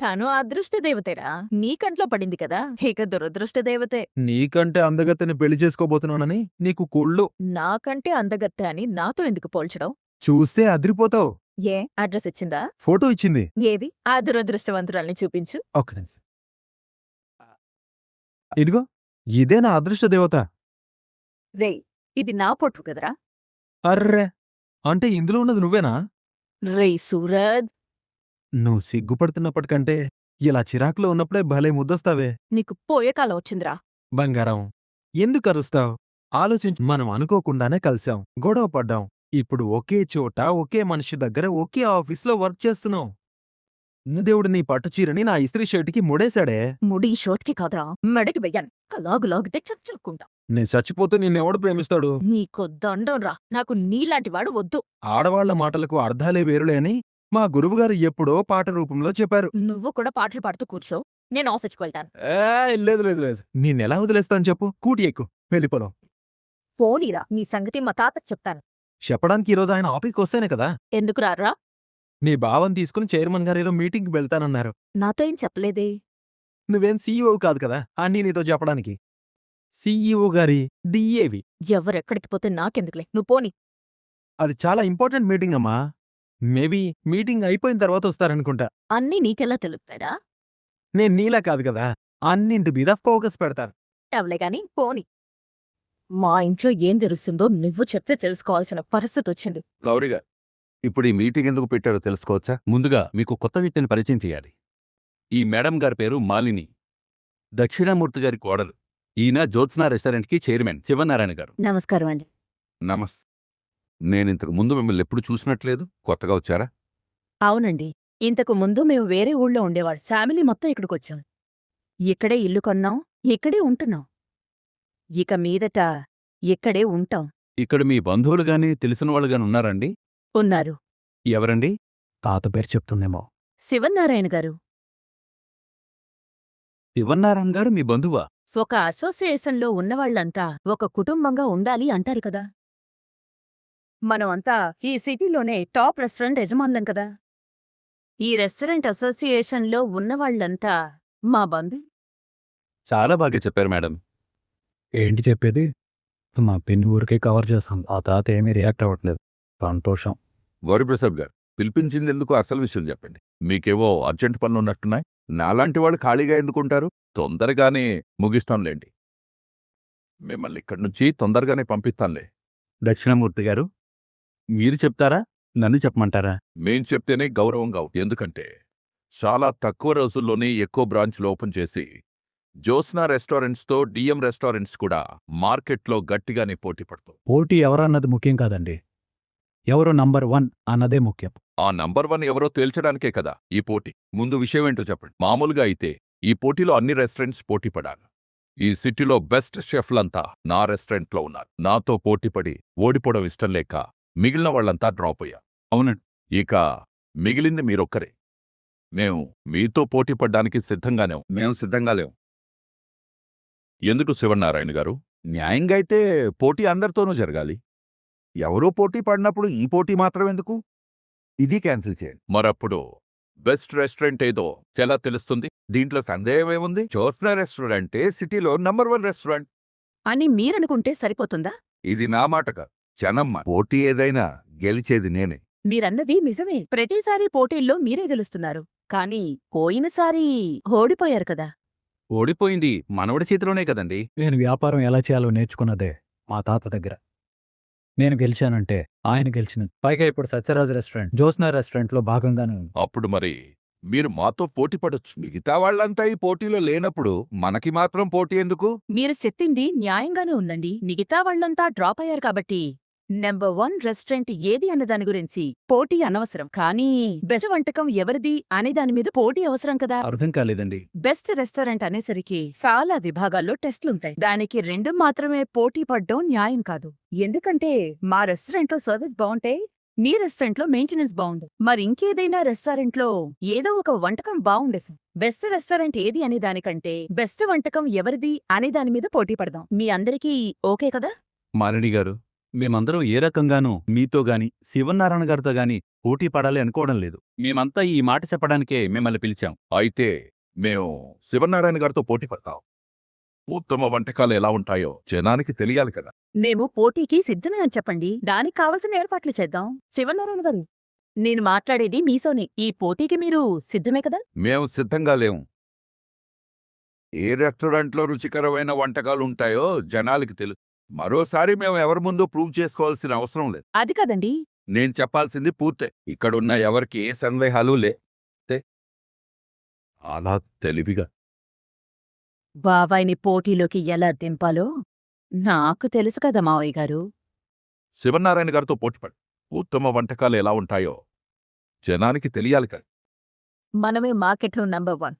తను అదృష్ట దేవతేరా. నీ కంట్లో పడింది కదా, ఇక దురదృష్ట దేవతే. నీకంటే అందగత్తెని పెళ్లి చేసుకోబోతున్నానని నీకు కుళ్ళు. నాకంటే అందగత్తె అని నాతో ఎందుకు పోల్చడం? చూస్తే అదిరిపోతావు. ఏ అడ్రస్ ఇచ్చిందా? ఫోటో ఇచ్చింది. ఏది ఆ దురదృష్టవంతురాల్ని చూపించు. ఒక్క నిమిషం. ఇదిగో ఇదే నా అదృష్ట దేవత. రేయ్, ఇది నా పొట్టు కదరా. అర్రే, అంటే ఇందులో ఉన్నది నువ్వేనా? రేయ్ సూరజ్, నువ్వు సిగ్గుపడుతున్నప్పటికంటే ఇలా చిరాకులో ఉన్నప్పుడే భలే ముద్దొస్తావే. నీకు పోయే కాలం వచ్చిందిరా. బంగారం, ఎందుకు అరుస్తావ్? ఆలోచించి మనం అనుకోకుండానే కలిసాం, గొడవ పడ్డాం. ఇప్పుడు ఒకే చోట ఒకే మనిషి దగ్గర ఒకే ఆఫీస్లో వర్క్ చేస్తున్నాం. దేవుడు నీ పట్టుచీరని నా ఇస్త్రీ షర్టుకి ముడేశాడే. ముడి షోట్కి కాదురా, మెడకి వెయ్యాను. లాగు లాగితే చచ్చుకుంటా. నేను చచ్చిపోతే నిన్నెవడు ప్రేమిస్తాడు? నీకు దండం రా, నాకు నీలాంటి వాడు వద్దు. ఆడవాళ్ల మాటలకు అర్థాలే వేరులే అని మా గురువుగారు ఎప్పుడో పాట రూపంలో చెప్పారు. నువ్వు కూడా పాటలు పాడుతూ కూర్చో, నేను ఆఫీస్కి వెళ్తాను. లేదు లేదు లేదు, నేనెలా వదిలేస్తాను చెప్పు? కూటి ఎక్కు, వెళ్ళిపోదాం. పోనీరా, నీ సంగతి మా తాతకు చెప్తాను. చెప్పడానికి ఈరోజు ఆయన ఆఫీస్కి వస్తేనే కదా. ఎందుకు రారా? నీ భావం తీసుకుని చైర్మన్ గారు ఏదో మీటింగ్కి వెళ్తానన్నారు. నాతో ఏం చెప్పలేదే. నువ్వేం సీఈఓ కాదు కదా అన్నీ నీతో చెప్పడానికి. సీఈఓ గారి డిఏవి. ఎవరెక్కడికి పోతే నాకెందుకులే, నువ్వు పోని. అది చాలా ఇంపార్టెంట్ మీటింగ్ అమ్మా. మేబీ మీటింగ్ అయిపోయిన తర్వాత వస్తారనుకుంటా. అన్నీ నీకెలా తెలుస్తాడా? నేను నీలా కాదు కదా, అన్నింటి మీద ఫోకస్ పెడతాను. ఎవలే గాని పోని. మా ఇంట్లో ఏం జరుగుతుందో నువ్వు చెప్తే తెలుసుకోవాల్సిన పరిస్థితి వచ్చింది. గౌరిగా, ఇప్పుడు ఈ మీటింగ్ ఎందుకు పెట్టారో తెలుసుకోవచ్చా? ముందుగా మీకు కొత్త వ్యక్తిని పరిచయం చేయాలి. ఈ మేడం గారి పేరు మాలిని, దక్షిణామూర్తి గారి కోడలు. ఈయన జ్యోత్స్నా రెస్టారెంట్కి చైర్మన్ శివనారాయణ గారు. నమస్కారం అండి. నమస్తే. నేనింతకు ముందు మిమ్మల్ని ఎప్పుడు చూసినట్లేదు, కొత్తగా వచ్చారా? అవునండి, ఇంతకు ముందు మేము వేరే ఊళ్ళో ఉండేవాడు. ఫ్యామిలీ మొత్తం ఇక్కడికొచ్చాం. ఇక్కడే ఇల్లు కొన్నాం, ఇక్కడే ఉంటున్నాం. ఇక మీదట ఇక్కడే ఉంటాం. ఇక్కడ మీ బంధువులు గాని తెలిసిన వాళ్ళు గాని ఉన్నారండి? ఉన్నారు. ఎవరండి? తాత పేరు చెప్తుందేమో. శివనారాయణ గారు. శివనారాయణ గారు మీ బంధువా? ఒక అసోసియేషన్లో ఉన్నవాళ్లంతా ఒక కుటుంబంగా ఉండాలి అంటారు కదా. మనం అంతా ఈ సిటీలోనే టాప్ రెస్టారెంట్ యజమానులం కదా. ఈ రెస్టారెంట్ అసోసియేషన్లో ఉన్నవాళ్లంతా మా బంధు. చాలా బాగా చెప్పారు మేడం. ఏంటి చెప్పేది? మా పెన్ను ఊరికే కవర్ చేస్తాం. ఆ తాత ఏమీ రియాక్ట్ అవ్వట్లేదు. సంతోషం. గౌరీప్రసాద్ గారు, పిలిపించింది ఎందుకు? అసలు విషయం చెప్పండి. మీకేవో అర్జెంట్ పనులు ఉన్నట్టున్నాయి. నాలాంటి వాళ్ళు ఖాళీగా ఎందుకుంటారు? తొందరగానే ముగిస్తాంలేండి. మిమ్మల్ని ఇక్కడి నుంచి తొందరగానే పంపిస్తానులే. దక్షిణామూర్తి గారు, మీరు చెప్తారా, నన్ను చెప్పమంటారా? మేం చెప్తేనే గౌరవంగా ఉంటుంది. ఎందుకంటే చాలా తక్కువ రోజుల్లోనే ఎక్కువ బ్రాంచ్లు ఓపెన్ చేసి జ్యోత్స్నా రెస్టారెంట్స్తో డిఎం రెస్టారెంట్స్ కూడా మార్కెట్లో గట్టిగానే పోటీ పడుతుంది. పోటీ ఎవరన్నది ముఖ్యం కాదండి, ఎవరు నంబర్ 1 అన్నదే ముఖ్యం. ఆ నంబర్ 1 ఎవరో తేల్చడానికే కదా ఈ పోటీ. ముందు విషయం ఏంటో చెప్పండి. మామూలుగా అయితే ఈ పోటీలో అన్ని రెస్టారెంట్స్ పోటీ పడాలి. ఈ సిటీలో బెస్ట్ షెఫ్లంతా నా రెస్టారెంట్లో ఉన్నారు. నాతో పోటీపడి ఓడిపోవడం ఇష్టం లేక మిగిలిన వాళ్లంతా డ్రాప్ అయ్యారు. అవునండి, ఇక మిగిలింది మీరొక్కరే. మేము మీతో పోటీ పడ్డానికి మేము సిద్ధంగా లేవు. ఎందుకు శివనారాయణ గారు? న్యాయంగా అయితే పోటీ అందరితోనూ జరగాలి. ఎవరో పోటీ పడినప్పుడు ఈ పోటీ మాత్రం ఎందుకు? ఇది క్యాన్సిల్ చేయండి. మరప్పుడు బెస్ట్ రెస్టారెంట్ ఏదో ఎలా తెలుస్తుంది? దీంట్లో సందేహం ఏముంది? జ్యోత్స్నా రెస్టారెంటే సిటీలో నంబర్ 1 రెస్టారెంట్ అని మీరనుకుంటే సరిపోతుందా? ఇది నా మాట కాదు, జనమ్మ. పోటీ ఏదైనా గెలిచేది నేనే. మీరన్నది నిజమే. ప్రతిసారి పోటీల్లో మీరే గెలుస్తున్నారు. కానీ పోయినసారి ఓడిపోయారు కదా. ఓడిపోయింది మనవడి చేతిలోనే కదండి. నేను వ్యాపారం ఎలా చేయాలో నేర్చుకున్నదే మా తాత దగ్గర. నేను గెలిచానంటే ఆయన గెలిచినట్టు. పైగా ఇప్పుడు సత్యరాజ్ రెస్టారెంట్ జ్యోత్స్నా రెస్టారెంట్లో భాగంగానే ఉంది. అప్పుడు మరి మీరు మాతో పోటీ పడొచ్చు. మిగతా వాళ్ళంతా ఈ పోటీలో లేనప్పుడు మనకి మాత్రం పోటీ ఎందుకు? మీరు చెప్పింది న్యాయంగానే ఉందండి. మిగతా వాళ్ళంతా డ్రాప్ అయ్యారు కాబట్టి నంబర్ 1 రెస్టారెంట్ ఏది అన్న దాని గురించి పోటీ అనవసరం. కానీ బెస్ట్ వంటకం ఎవరిది అనే దాని మీద పోటీ అవసరం కదా. అర్థం కాలేదండి. బెస్ట్ రెస్టారెంట్ అనేసరికి చాలా విభాగాల్లో టెస్టులుంటాయి. దానికి 2 మాత్రమే పోటీ పడ్డం న్యాయం కాదు. ఎందుకంటే మా రెస్టారెంట్లో సర్వీస్ బాగుంటే మీ రెస్టారెంట్లో మెయింటెనెన్స్ బాగుండు. మరి ఇంకేదైనా రెస్టారెంట్లో ఏదో ఒక వంటకం బాగుండేసి బెస్ట్ రెస్టారెంట్ ఏది అనే దానికంటే బెస్ట్ వంటకం ఎవరిది అనే దాని మీద పోటీ పడదాం. మీ అందరికీ ఓకే కదా? మాలిని గారు, మేమందరం ఏ రకంగానూ మీతో గాని శివనారాయణ గారితో గాని పోటీ పడాలి అనుకోవడం లేదు. మేమంతా ఈ మాట చెప్పడానికే మిమ్మల్ని పిలిచాం. అయితే మేము శివనారాయణ గారితో పోటీ పడతాం. ఉత్తమ వంటకాలు ఎలా ఉంటాయో జనానికి తెలియాలి కదా. మేము పోటీకి సిద్ధమే అని చెప్పండి. దానికి కావలసిన ఏర్పాట్లు చేద్దాం. శివనారాయణ గారు, నేను మాట్లాడేది మీతోనే. ఈ పోటీకి మీరు సిద్ధమే కదా? మేము సిద్ధంగా లేము. ఏ రెస్టారెంట్లో రుచికరమైన వంటకాలు ఉంటాయో జనాలకి తెలుసు. మరోసారి మేము ఎవరి ముందు ప్రూవ్ చేసుకోవాల్సిన అవసరం లేదు. అది కదండి. నేను చెప్పాల్సింది పూర్తే. ఇక్కడున్న ఎవరికి ఏ సందేహాలు లే. అలా తెలివిగా బాబాయిని పోటీలోకి ఎలా దింపాలో నాకు తెలుసు కదా మావయ్య గారు. శివనారాయణ గారితో పోటీపడు. ఉత్తమ వంటకాలు ఎలా ఉంటాయో జనానికి తెలియాలి కదా. మనమే మార్కెట్లో నంబర్ 1.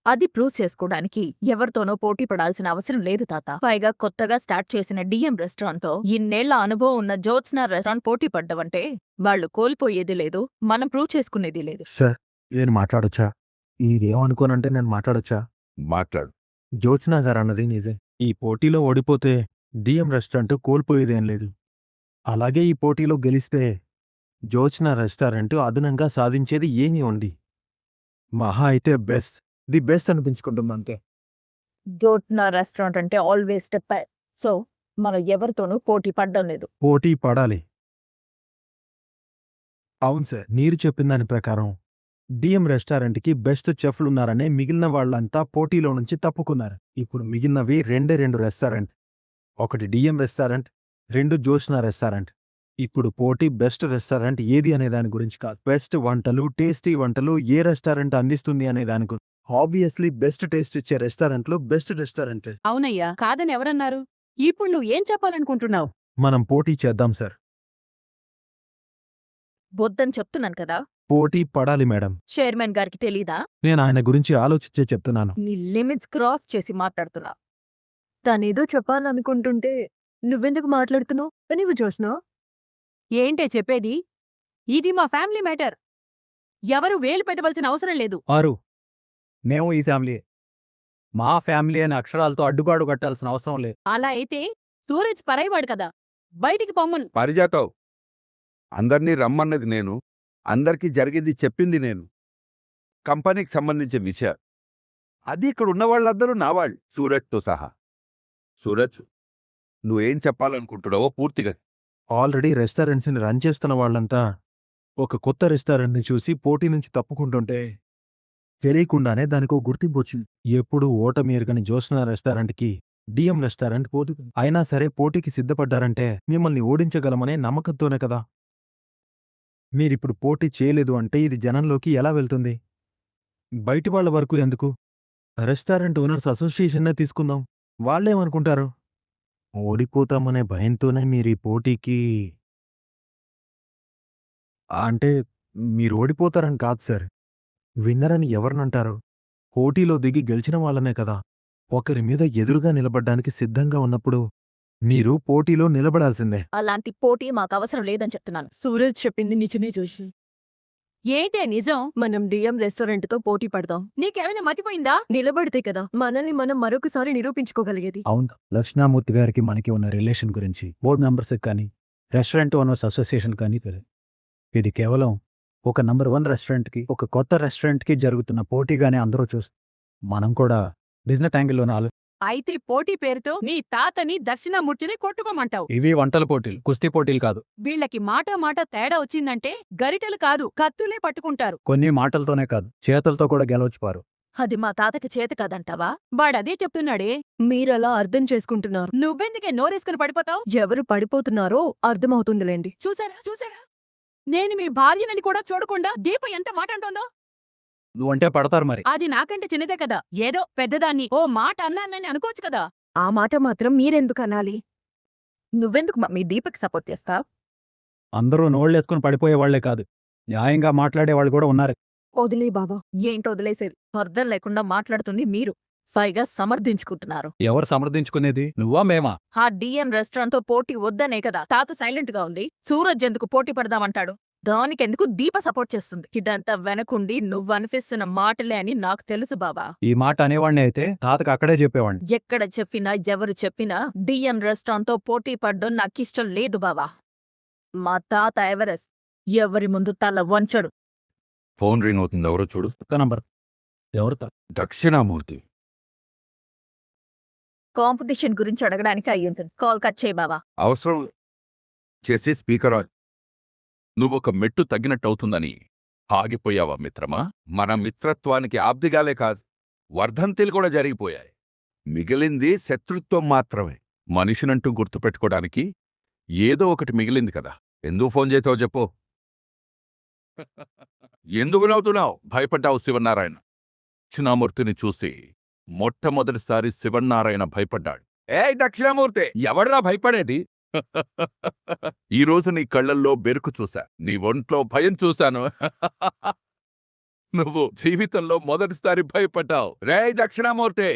అది ప్రూవ్ చేసుకోవడానికి ఎవరితోనో పోటీ పడాల్సిన అవసరం లేదు తాత. పైగా కొత్తగా స్టార్ట్ చేసిన డిఎం రెస్టారెంట్తో ఇన్నేళ్ల అనుభవం ఉన్న జ్యోత్స్నా రెస్టారెంట్ పోటీ పడ్డవంటే వాళ్ళు కోల్పోయేది లేదు, మనం ప్రూవ్ చేసుకునేది లేదు. సార్, నేను మాట్లాడొచ్చా? ఇదేమనుకోనంటే నేను మాట్లాడొచ్చా? మాట్లాడు. జ్యోత్స్నా గారు అన్నది నిజే. ఈ పోటీలో ఓడిపోతే డిఎం రెస్టారెంట్ కోల్పోయేదేం లేదు. అలాగే ఈ పోటీలో గెలిస్తే జ్యోత్స్నా రెస్టారెంట్ అదనంగా సాధించేది ఏమీ ఉంది. మహా అయితే ది బెస్ట్ అనిపించుకుంటుంది అంతే. జ్యోత్స్నా రెస్టారెంట్ అంటే ఆల్వేస్ స్టెప్. సో మనం ఎవరితోనూ పోటీ పడ్డం లేదు. పోటీ పడాలి. అవును సార్, మీరు చెప్పిన దాని ప్రకారం డిఎం రెస్టారెంట్కి బెస్ట్ చెఫ్లున్నారనే మిగిలిన వాళ్ళంతా పోటీలో నుంచి తప్పుకున్నారు. ఇప్పుడు మిగిలినవి రెండు రెస్టారెంట్. ఒకటి డిఎం రెస్టారెంట్, 2 జ్యోత్స్నా రెస్టారెంట్. ఇప్పుడు పోటీ బెస్ట్ రెస్టారెంట్ ఏది అనే దాని గురించి కాదు, బెస్ట్ వంటలు, టేస్టీ వంటలు ఏ రెస్టారెంట్ అందిస్తుంది అనే దాని గురించి. ఆబ్వియస్లీ బెస్ట్ టేస్ట్ ఇచ్చే రెస్టారెంట్లు బెస్ట్ రెస్టారెంట్. అవునయ్యా, కాదని ఎవరన్నారు? ఇప్పుడు నువ్వు ఏం చెప్పాలనుకుంటున్నావు? మనం పోటీ చేద్దాం సార్. వద్దని చెప్తున్నాను కదా. పోటీ పడాలి మేడం. చైర్మన్ గారికి తెలీదా? నేను ఆయన గురించి ఆలోచించే చెప్తున్నాను. నీ లిమిట్స్ క్రాస్ చేసి మాట్లాడుతున్నా. తనేదో చెప్పాలనుకుంటుంటే నువ్వెందుకు మాట్లాడుతున్నావు? నువ్వు చూసినావు ఏంటే చెప్పేది? ఇది మా ఫ్యామిలీ మ్యాటర్. ఎవరు వేలు పెట్టవలసిన అవసరం లేదు. మేము ఈ ఫ్యామిలీ. మా ఫ్యామిలీ అనే అక్షరాలతో అడ్డుగాడు కట్టాల్సిన అవసరం లేదు. అలా అయితే సూరజ్ పరాయివాడు కదా, బయటికి పొమ్మను. పరిజాతం. అందర్నీ రమ్మన్నది నేను, అందరికీ జరిగింది చెప్పింది నేను. కంపెనీకి సంబంధించిన విషయం అది. ఇక్కడ ఉన్న వాళ్ళందరూ నా వాళ్ళు, సూరజ్తో సహా. సూరజ్, నువ్వేం చెప్పాలనుకుంటున్నావో పూర్తిగా. ఆల్రెడీ రెస్టారెంట్స్ని రన్ చేస్తున్న వాళ్ళంతా ఒక కొత్త రెస్టారెంట్ని చూసి పోటీ నుంచి తప్పుకుంటుంటే తెలియకుండానే దానికో గుర్తింపు వచ్చింది. ఎప్పుడు ఓటమి ఎరుగని జ్యోత్స్నా రెస్టారెంట్కి డిఎం రెస్టారెంట్ పోటీ. అయినా సరే పోటీకి సిద్ధపడ్డారంటే మిమ్మల్ని ఓడించగలమనే నమ్మకంతోనే కదా. మీరిప్పుడు పోటీ చేయలేదు అంటే ఇది జనంలోకి ఎలా వెళ్తుంది? బయటి వాళ్ళ వరకు ఎందుకు? రెస్టారెంట్ ఓనర్స్ అసోసియేషన్నే తీసుకుందాం. వాళ్ళేమనుకుంటారు? ఓడిపోతామనే భయంతోనే మీరీ పోటీకి. అంటే మీరు ఓడిపోతారని కాదు సార్, విన్నరని ఎవరినంటారు? పోటీలో దిగి గెలిచిన వాళ్ళనే కదా. ఒకరి మీద ఎదురుగా నిలబడ్డానికి సిద్ధంగా ఉన్నప్పుడు మీరు పోటీలో నిలబడాల్సిందే. అలాంటి పోటీ మాకు అవసరం లేదని చెప్తున్నాను. సూరజ్ చెప్పింది నిజమే జోషి. ఏంటే నిజం? మనం డిఎం రెస్టారెంట్తో పోటీ పడదాం. నీకేమైనా మతిపోయిందా? నిలబడితే కదా మనల్ని మనం మరొకసారి నిరూపించుకోగలిగేది. అవును, లక్ష్మణమూర్తి గారికి మనకి ఉన్న రిలేషన్ గురించి బోర్డు మెంబర్స్కి కానీ రెస్టారెంట్ ఓనర్స్ అసోసియేషన్ కానీ తెలియదు. ఇది కేవలం ఒక నంబర్ 1 రెస్టారెంట్కి, ఒక కొత్త రెస్టారెంట్కి జరుగుతున్న పోటీగానే అందరూ మనం కూడా బిజినెస్ యాంగిల్లోనే అయితే పోటీ పేరుతో నీ తాతని దక్షిణామూర్తిని కొట్టుకోమంటావు. ఇవి వంటల పోటీలు, కుస్తీ పోటీలు కాదు. వీళ్ళకి మాట తేడా వచ్చిందంటే గరిటెలు కాదు కత్తులే పట్టుకుంటారు. కొన్ని మాటలతోనే కాదు, చేతులతో కూడా గెలవచ్చుపారు. అది మా తాతకి చేత కాదంటావా? వాడదే చెప్తున్నాడే. మీరలా అర్థం చేసుకుంటున్నారు. నువ్వెందుకే నోరేసుకుని పడిపోతావు? ఎవరు పడిపోతున్నారో అర్థమవుతుందిలేండి. చూసారా నేను మీ భార్యనని కూడా చూడకుండా దీప ఎంత మాట అంటుందో. నువ్వంటే పడతారు మరి. అది నాకంటే చిన్నదే కదా, ఏదో పెద్దదాన్ని ఓ మాట అన్నానని అనుకోవచ్చు కదా. ఆ మాట మాత్రం మీరెందుకు అనాలి? నువ్వెందుకు మీ దీపకి సపోర్ట్ చేస్తావ్? అందరూ నోళ్ళేసుకుని పడిపోయేవాళ్లే కాదు, న్యాయంగా మాట్లాడేవాళ్ళు కూడా ఉన్నారు. వదిలే బాబా. ఏంటో వదిలేసేది? అర్థం లేకుండా మాట్లాడుతుంది మీరు, పైగా సమర్థించుకుంటున్నారు. ఎవరు సమర్థించుకునేది? నువ్వా మేమా? ఆ డిఎం రెస్టారెంట్ తో పోటీ వద్దనే కదా తాత సైలెంట్ గా ఉంది. సూరజ్ ఎందుకు పోటీ పడదామంటాడు? దానికెందుకు దీప సపోర్ట్ చేస్తుంది. ఇదంతా వెనకుండి నువ్వనిపిస్తున్న మాటలే అని నాకు తెలుసు బావా. ఈ మాట అనేవాడిని అయితే తాతకు అక్కడే చెప్పేవాడిని. ఎక్కడ చెప్పినా ఎవరు చెప్పినా డిఎం రెస్టారెంట్తో పోటీ పడ్డం నాకిష్టం లేదు బావా. మా తాత ఎవరెస్ట్ ఎవరి ముందు తల వంచడు. ఫోన్ రింగ్ అవుతుంది, ఎవరో చూడు. ఒక్క నంబర్. ఎవరు దక్షిణామూర్తి. కాంపిటీషన్ గురించి అడగడానికి అయ్యుంటుంది. కాల్ కట్ చేయి బావా. అవసరం చేసి స్పీకర్ ఆన్. నువ్వొక మెట్టు తగ్గినట్టవుతుందని ఆగిపోయావా మిత్రమా? మన మిత్రత్వానికి ఆబ్దిగాలే కాదు, వర్ధంతిలు కూడా జరిగిపోయాయి. మిగిలింది శత్రుత్వం మాత్రమే. మనిషినంటూ గుర్తుపెట్టుకోవడానికి ఏదో ఒకటి మిగిలింది కదా. ఎందుకు ఫోన్ చేతావు చెప్పు. ఎందుకు నవ్వుతున్నావు? భయపడ్డావు శివనారాయణ. దక్షిణామూర్తిని చూసి మొట్టమొదటిసారి శివనారాయణ భయపడ్డాడు. దక్షిణామూర్తి ఎవడ్రా భయపడేది? ఈరోజు నీ కళ్ళల్లో బెరుకు చూశా, నీ ఒంట్లో భయం చూశాను. నువ్వు జీవితంలో మొదటిసారి భయపడ్డావు. దక్షిణామూర్తి,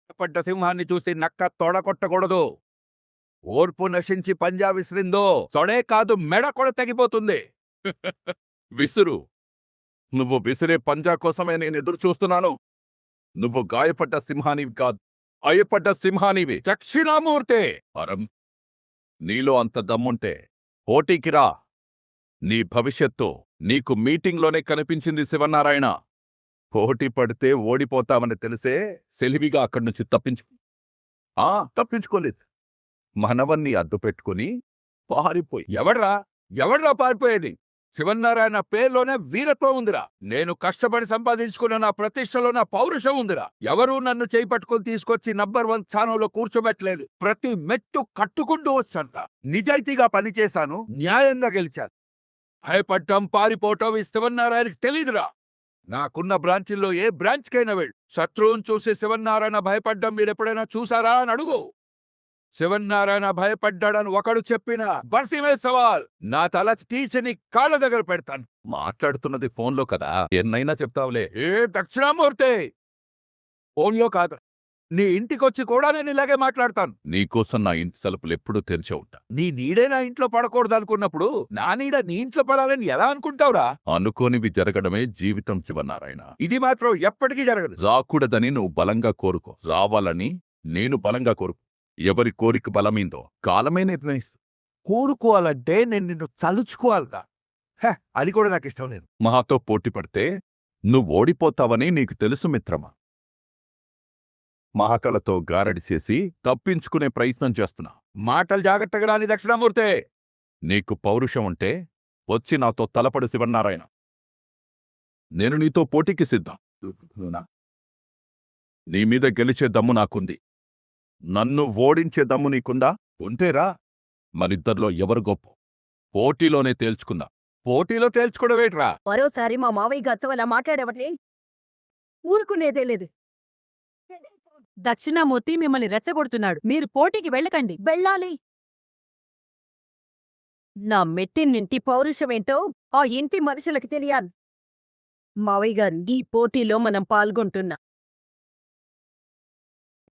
భయపడ్డ సింహాన్ని చూసి నక్క తొడగొట్టకూడదు. ఓర్పు నశించి పంజా విసిరిందో తొడే కాదు మెడ కూడా తెగిపోతుంది. విసురు. నువ్వు విసిరే పంజా కోసమే నేను ఎదురు చూస్తున్నాను. నువ్వు గాయపడ్డ సింహానివి కాదు, అయ్యపడ్డ సింహానివి. దక్షిణామూర్తి, అరం, నీలో అంత దమ్ముంటే పోటీకి రా. నీ భవిష్యత్తు నీకు మీటింగ్లోనే కనిపించింది శివనారాయణ. పోటీ పడితే ఓడిపోతామని తెలిసే సెలివిగా అక్కడి నుంచి తప్పించుకోలేదు. మనవన్ని అడ్డుపెట్టుకుని పారిపోయి. ఎవడ్రా పారిపోయేది? శివనారాయణ పేర్లోనే వీరత్వం ఉందిరా. నేను కష్టపడి సంపాదించుకున్న నా ప్రతిష్టలో నా పౌరుషం ఉందిరా. ఎవరూ నన్ను చేయి పట్టుకుని తీసుకొచ్చి నంబర్ 1 స్థానంలో కూర్చోబెట్టలేదు. ప్రతి మెట్టు కట్టుకుంటూ వచ్చంట. నిజాయితీగా పనిచేశాను, న్యాయంగా గెలిచాను. భయపడ్డం పారిపోవటం ఈ శివనారాయణకి తెలీదురా. నాకున్న బ్రాంచీల్లో ఏ బ్రాంచ్కైనా వెళ్ళు. శత్రువుని చూసి శివనారాయణ భయపడ్డం మీరెప్పుడైనా చూసారా అని అడుగు. శివనారాయణ భయపడ్డాడని ఒకడు చెప్పినా బర్సిమే సవాల్, నా తల తీసి నీ కాళ్ళ దగ్గర పెడతాను. మాట్లాడుతున్నది ఫోన్లో కదా, ఎన్నైనా చెప్తావులే. దక్షిణామూర్తి, ఫోన్లో కాదు, నీ ఇంటికొచ్చి కూడా నేను ఇలాగే మాట్లాడతాను. నీకోసం నా ఇంటి తలుపులు ఎప్పుడూ తెరిచే ఉంటా. నీ నీడే నా ఇంట్లో పడకూడదు అనుకున్నప్పుడు నా నీడ నీ ఇంట్లో పడాలని ఎలా అనుకుంటావురా? అనుకోనివి జరగడమే జీవితం శివనారాయణ. ఇది మాత్రం ఎప్పటికీ జరగదు. రాకూడదని నువ్వు బలంగా కోరుకో, రావాలని నేను బలంగా కోరుకో. ఎవరి కోరిక బలమైందో కాలమే నిర్ణయిస్తుంది. కోరుకోవాలంటే నేను నిన్ను తలుచుకోవాలరా. అది కూడా నాకు ఇష్టం లేదు. మాతో పోటీ పడితే నువ్వు ఓడిపోతావని నీకు తెలుసు మిత్రమా. మహాకళతో గారడి చేసి తప్పించుకునే ప్రయత్నం చేస్తున్నా. మాటలు జాగ్రత్తగా రాని దక్షిణామూర్తే. నీకు పౌరుషం ఉంటే వచ్చి నాతో తలపడు శివనారాయణ. నేను నీతో పోటీకి సిద్ధం. నీ మీద గెలిచే దమ్ము నాకుంది. నన్ను ఓడించే దమ్ము నీకుందా? ఉంటేరా. మరిద్దరిలో ఎవరు గొప్ప పోటీలోనే తేల్చుకుందా. పోటీలో తేల్చుకోవడమేట్రా? మరోసారి మా మావయ్య గారితో అలా మాట్లాడేవట్లే ఊరుకునేదే లేదు. దక్షిణామూర్తి మిమ్మల్ని రెచ్చగొడుతున్నాడు. మీరు పోటీకి వెళ్ళకండి. వెళ్ళాలి. నా మెట్టినింటి పౌరుషమేంటో ఆ ఇంటి మనుషులకి తెలియాలి. మావయ్య గారు, ఈ పోటీలో మనం పాల్గొంటున్నా